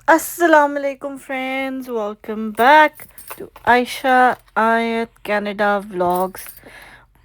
Assalamu alaikum friends, welcome back to Aisha Ayat Canada Vlogs.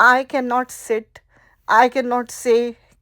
I cannot sit, I cannot say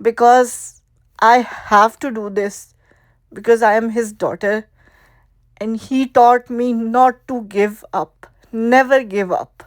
because I have to do this, because I am his daughter, and he taught me not to give up, never give up.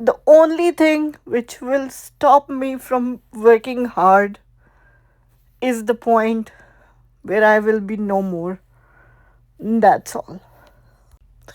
The only thing which will stop me from working hard is the point where I will be no more. That's all.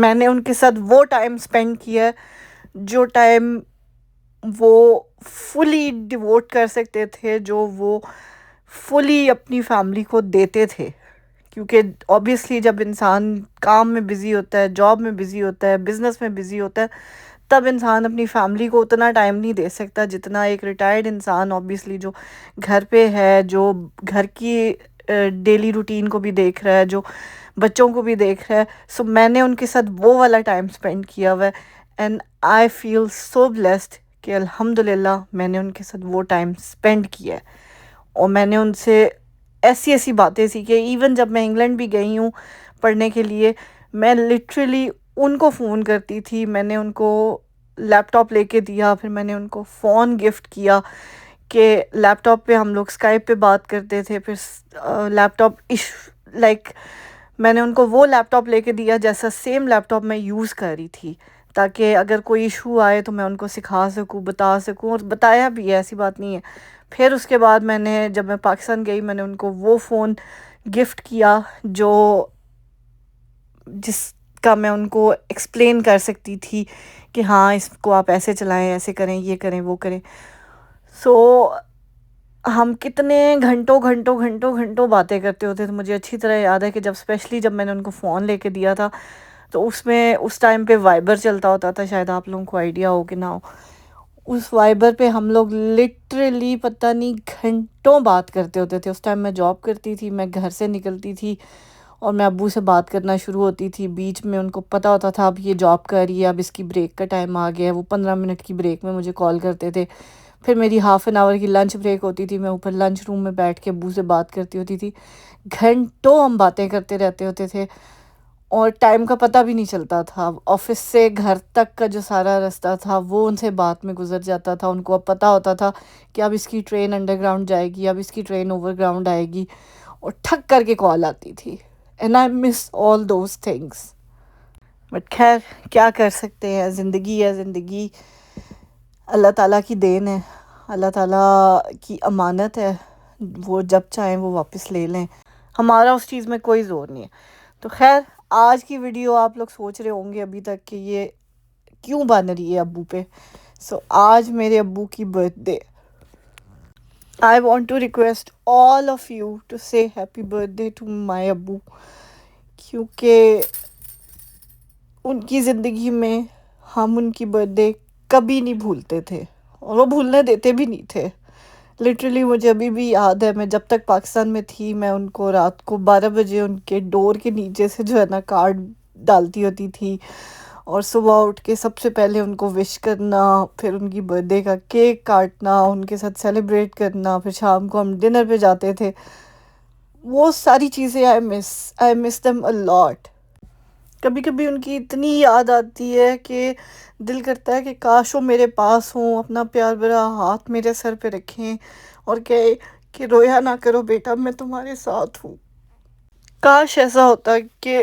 میں نے ان کے ساتھ وہ time spend کیا ہے جو time وہ فلی devote کر سکتے تھے، جو وہ فلی اپنی فیملی کو دیتے تھے. کیونکہ اوبیسلی جب انسان کام میں بزی ہوتا ہے، جاب میں بزی ہوتا ہے، بزنس میں بزی ہوتا ہے، تب انسان اپنی فیملی کو اتنا ٹائم نہیں دے سکتا جتنا ایک ریٹائرڈ انسان اوبیسلی جو گھر پہ ہے، جو گھر کی ڈیلی روٹین کو بھی دیکھ رہا ہے، جو بچوں کو بھی دیکھ رہا ہے. سو میں نے ان کے ساتھ وہ والا ٹائم اسپینڈ کیا ہوا ہے، and I feel so blessed کہ الحمد للہ میں نے ان کے ساتھ وہ ٹائم اسپینڈ کیا ہے. اور میں نے ان سے ایسی ایسی باتیں سیکھی. ایون جب میں انگلینڈ بھی گئی ہوں پڑھنے کے لیے، میں لٹرلی ان کو فون کرتی تھی. میں نے ان کو لیپ ٹاپ لے کے دیا، پھر میں نے ان کو فون گفٹ کیا کہ لیپ ٹاپ پہ ہم لوگ اسکائپ پہ بات کرتے تھے. پھر لیپ ٹاپ لائک میں نے ان کو وہ لیپ ٹاپ لے کے دیا جیسا سیم لیپ ٹاپ میں یوز کر رہی تھی، تاکہ اگر کوئی ایشو آئے تو میں ان کو سکھا سکوں، بتا سکوں. اور بتایا بھی ہے، ایسی بات نہیں ہے. پھر اس کے بعد جب میں پاکستان گئی، میں نے ان کو وہ فون گفٹ کیا جس کا میں ان کو ایکسپلین کر سکتی تھی کہ ہاں اس کو آپ ایسے چلائیں، ایسے کریں، یہ کریں، وہ کریں. سو ہم کتنے گھنٹوں باتیں کرتے ہوتے تھے. مجھے اچھی طرح یاد ہے کہ اسپیشلی جب میں نے ان کو فون لے کے دیا تھا تو اس ٹائم پہ وائبر چلتا ہوتا تھا، شاید آپ لوگوں کو آئیڈیا ہو کہ نہ ہو. اس وائبر پہ ہم لوگ لٹرلی پتہ نہیں گھنٹوں بات کرتے ہوتے تھے. اس ٹائم میں جاب کرتی تھی، میں گھر سے نکلتی تھی اور میں ابو سے بات کرنا شروع ہوتی تھی. بیچ میں ان کو پتہ ہوتا تھا اب یہ جاب کر رہی ہے، اب اس کی بریک کا ٹائم آ گیا ہے. وہ 15 منٹ کی بریک میں مجھے کال کرتے تھے. پھر میری ہاف این آور کی لنچ بریک ہوتی تھی، میں اوپر لنچ روم میں بیٹھ کے ابو سے بات کرتی ہوتی تھی. گھنٹوں ہم باتیں کرتے رہتے ہوتے تھے اور ٹائم کا پتہ بھی نہیں چلتا تھا. آفس سے گھر تک کا جو سارا راستہ تھا وہ ان سے بات میں گزر جاتا تھا. ان کو اب پتہ ہوتا تھا کہ اب اس کی ٹرین انڈر گراؤنڈ جائے گی، اب اس کی ٹرین اوور گراؤنڈ آئے گی، اور ٹھک کر کے کال آتی تھی. And I miss all those things. But خیر کیا کر سکتے ہیں، زندگی ہے. زندگی اللہ تعالیٰ کی دین ہے، اللہ تعالیٰ کی امانت ہے. وہ جب چاہیں وہ واپس لے لیں، ہمارا اس چیز میں کوئی زور نہیں ہے. تو خیر آج کی ویڈیو آپ لوگ سوچ رہے ہوں گے ابھی تک کہ یہ کیوں بن رہی ہے ابو پہ. سو آج میرے ابو کی birth day. I want to request all of you to say happy birthday to my ابو، کیونکہ ان کی زندگی میں ہم ان کی برتھ ڈے کبھی نہیں بھولتے تھے اور وہ بھولنے دیتے بھی نہیں تھے. لٹرلی مجھے ابھی بھی یاد ہے، میں جب تک پاکستان میں تھی میں ان کو رات کو 12 بجے ان کے ڈور کے نیچے سے جو ہے نا کارڈ ڈالتی ہوتی تھی، اور صبح اٹھ کے سب سے پہلے ان کو وش کرنا، پھر ان کی برتھ ڈے کا کیک کاٹنا، ان کے ساتھ سیلیبریٹ کرنا، پھر شام کو ہم ڈنر پہ جاتے تھے. وہ ساری چیزیں آئی مس them a lot. کبھی کبھی ان کی اتنی یاد آتی ہے کہ دل کرتا ہے کہ کاش وہ میرے پاس ہوں، اپنا پیار بھرا ہاتھ میرے سر پہ رکھیں اور کہے کہ رویا نہ کرو بیٹا، میں تمہارے ساتھ ہوں. کاش ایسا ہوتا کہ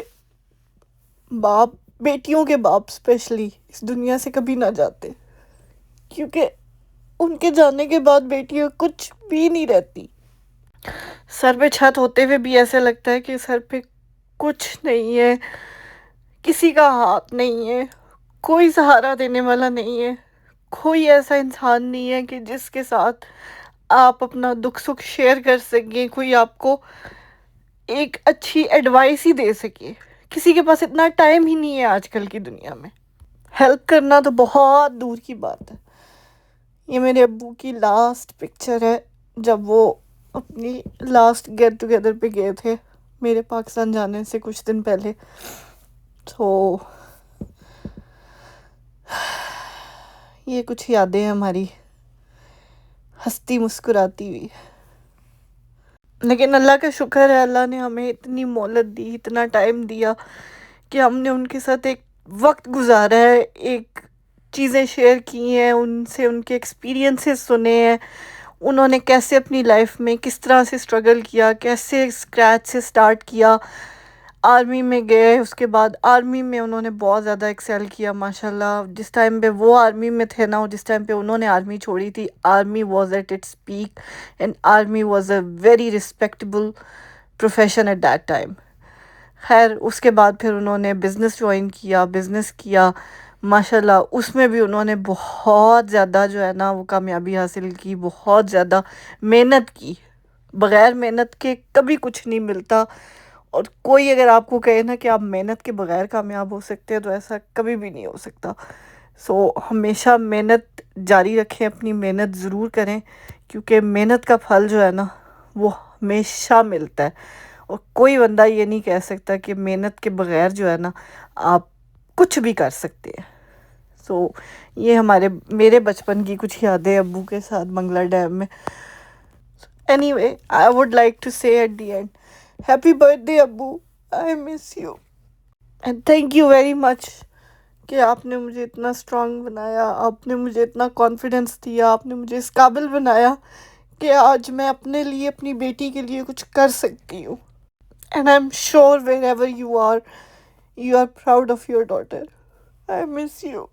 باپ، بیٹیوں کے باپ اسپیشلی، اس دنیا سے کبھی نہ جاتے، کیونکہ ان کے جانے کے بعد بیٹیاں کچھ بھی نہیں رہتی. سر پہ چھت ہوتے ہوئے بھی ایسا لگتا ہے کہ سر پہ کچھ نہیں ہے، کسی کا ہاتھ نہیں ہے، کوئی سہارا دینے والا نہیں ہے، کوئی ایسا انسان نہیں ہے کہ جس کے ساتھ آپ اپنا دکھ سکھ شیئر کر سکیں، کوئی آپ کو ایک اچھی ایڈوائس ہی دے سکے. کسی کے پاس اتنا ٹائم ہی نہیں ہے آج کل کی دنیا میں. ہیلپ کرنا تو بہت دور کی بات ہے. یہ میرے ابو کی لاسٹ پکچر ہے جب وہ اپنی لاسٹ گیٹ ٹوگیدر پہ گئے تھے میرے پاکستان جانے سے کچھ دن پہلے. تو یہ کچھ یادیں ہیں ہماری ہنستی مسکراتی ہوئی. لیکن اللہ کا شکر ہے، اللہ نے ہمیں اتنی مہلت دی، اتنا ٹائم دیا کہ ہم نے ان کے ساتھ ایک وقت گزارا ہے، ایک چیزیں شیئر کی ہیں، ان سے ان کے ایکسپیرینسز سنے ہیں. انہوں نے کیسے اپنی لائف میں کس طرح سے اسٹرگل کیا، کیسے اسکریچ سے اسٹارٹ کیا، آرمی میں گئے، اس کے بعد آرمی میں انہوں نے بہت زیادہ ایکسیل کیا ماشاءاللہ. جس ٹائم پہ وہ آرمی میں تھے نا، جس ٹائم پہ انہوں نے آرمی چھوڑی تھی، army was at its peak and army was a very respectable profession at that time. خیر اس کے بعد پھر انہوں نے بزنس جوائن کیا، بزنس کیا ماشاءاللہ، اس میں بھی انہوں نے بہت زیادہ جو ہے نا وہ کامیابی حاصل کی، بہت زیادہ محنت کی. بغیر محنت کے کبھی کچھ نہیں ملتا، اور کوئی اگر آپ کو کہے نا کہ آپ محنت کے بغیر کامیاب ہو سکتے ہیں تو ایسا کبھی بھی نہیں ہو سکتا. سو ہمیشہ محنت جاری رکھیں، اپنی محنت ضرور کریں، کیونکہ محنت کا پھل جو ہے نا وہ ہمیشہ ملتا ہے، اور کوئی بندہ یہ نہیں کہہ سکتا کہ محنت کے بغیر جو ہے نا آپ کچھ بھی کر سکتے ہیں. سو یہ میرے بچپن کی کچھ یادیں ابو کے ساتھ بنگلہ ڈیم میں. Anyway I would like to say at the end happy birthday ڈے ابو، I miss you and thank you very much کہ آپ نے مجھے اتنا اسٹرانگ بنایا، آپ نے مجھے اتنا کانفیڈنس دیا، آپ نے مجھے اس قابل بنایا کہ آج میں اپنے لیے، اپنی بیٹی کے لیے کچھ کر سکتی ہوں. And I am sure wherever you are proud of your daughter. I miss you.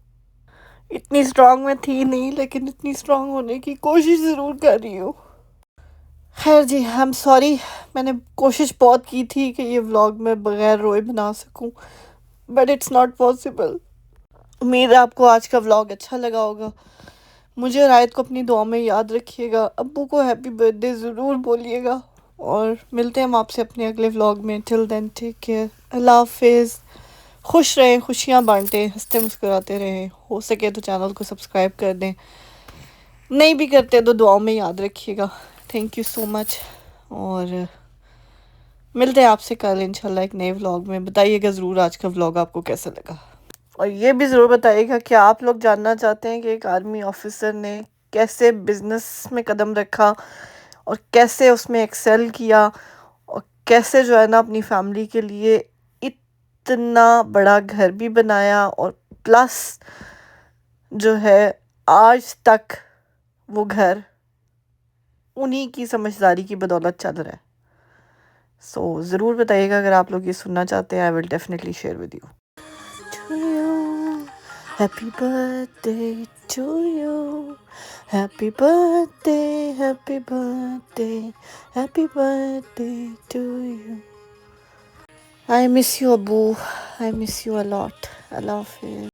اتنی اسٹرانگ میں تھی نہیں، لیکن اتنی اسٹرانگ ہونے کی کوشش ضرور کر رہی ہوں. خیر جی، آئی ایم سوری، میں نے کوشش بہت کی تھی کہ یہ ولاگ میں بغیر روئے بنا سکوں، بٹ اٹس ناٹ پاسبل. امید ہے آپ کو آج کا ولاگ اچھا لگا ہوگا. مجھے اور آیت کو اپنی دعا میں یاد رکھیے گا، ابو کو ہیپی برتھ ڈے ضرور بولیے گا، اور ملتے ہیں ہم آپ سے اپنے اگلے ولاگ میں. ٹل دین ٹیک کیئر، اللہ حافظ. خوش رہیں، خوشیاں بانٹیں، ہنستے مسکراتے رہیں. ہو سکے تو چینل کو سبسکرائب کر دیں، نہیں بھی کرتے تو دعاؤں میں یاد رکھیے گا. تھینک یو سو مچ، اور ملتے ہیں آپ سے کل انشاءاللہ ایک نئے ولاگ میں. بتائیے گا ضرور آج کا ولاگ آپ کو کیسا لگا، اور یہ بھی ضرور بتائیے گا کہ آپ لوگ جاننا چاہتے ہیں کہ ایک آرمی آفیسر نے کیسے بزنس میں قدم رکھا، اور کیسے اس میں ایکسل کیا، اور کیسے جو ہے نا اپنی فیملی کے لیے اتنا بڑا گھر بھی بنایا، اور پلس جو ہے آج تک وہ گھر انہی کی سمجھداری کی بدولت چل رہا ہے. سو ضرور بتائیے گا اگر آپ لوگ یہ سننا چاہتے ہیں. I will definitely share with you. To you, happy birthday to you, happy birthday, happy birthday, happy birthday to you. I miss you Abu, I miss you a lot. Allah Hafiz.